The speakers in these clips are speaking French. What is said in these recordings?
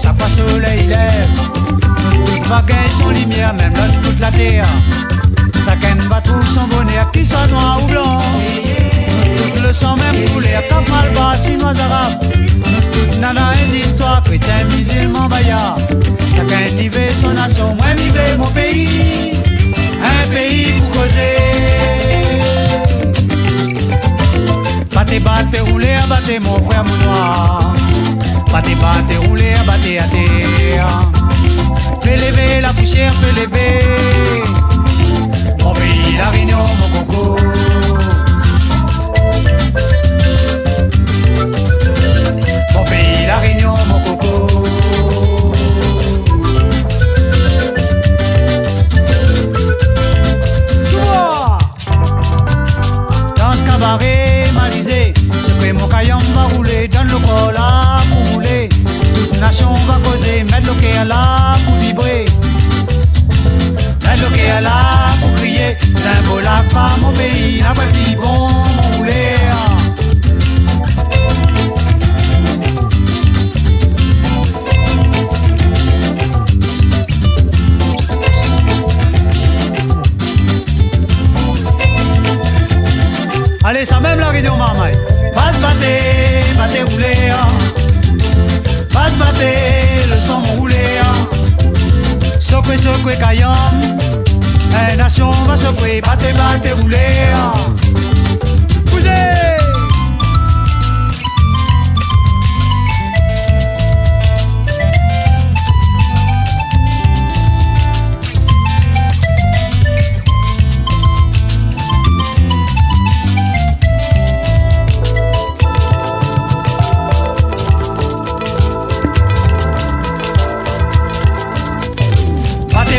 à quoi soleil lève. Toute vague et son lumière, même là toute la terre. Chacun va trouver son bonheur, qui soit noir ou blanc. Tout le sang même coulé, comme Malba, chinois, arabe. Toute nana et histoires, chrétiens, musulmans, bayards. Chacun vivait son nation, moi vivais mon pays. Un pays pour causer. Battez, battez, roulez, abattez mon frère, mon noir. Battez, battez, roulez, abattez à terre. Fais lever la poussière, fais lever. Mon pays, la Réunion, mon coco. Mon pays, la Réunion, mon coco. Dans ce cabaret malisé, ce que mon caillon va rouler, donne le col là pour rouler. Toute nation va causer, mettre le quai à là pour vibrer. Mettre le quai à là pour crier. C'est un beau lac par mon pays, n'a pas dit bon, mon rouler. Allez, ça même la Réunion, maman. Battez, battez, roulez. Battez, le son mon roulé. Secouez, secouez, caillon. La nation va secouer. Battez, battez, roulez. Bougez.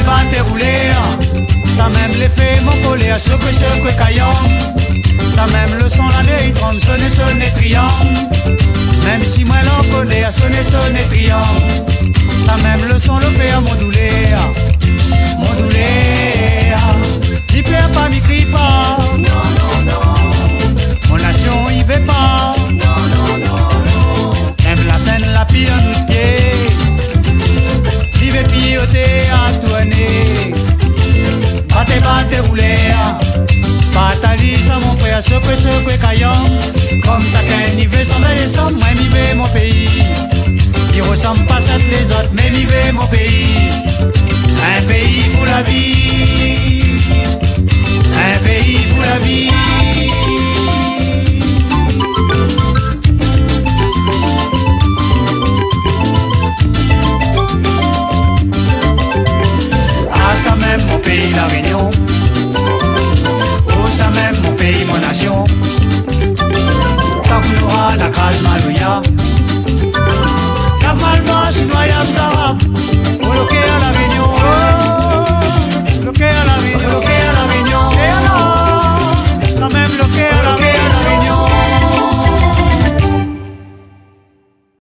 Battez, rouler, ça même l'effet mon collet à secouer, secouer, caillon. Ça même le son l'année, 30 sonner, sonner, triangle. Même si moi l'en connais à sonner, sonner, triangle. Ça même le son le fait à moduler, moduler. Il pleure pas, m'y crie pas. Non, non, non. Mon nation y va pas. Non, non, non, non. Même la scène, la pile en nous de pied. Vive piloter à tourner. Battez, battez, roulez. Batalise à mon frère, secouez, secouez, caillon. Comme ça qu'un niveau s'en va descendre, moi vivez mon pays. Il ressemble pas à les autres, mais vivez mon pays. Un pays pour la vie.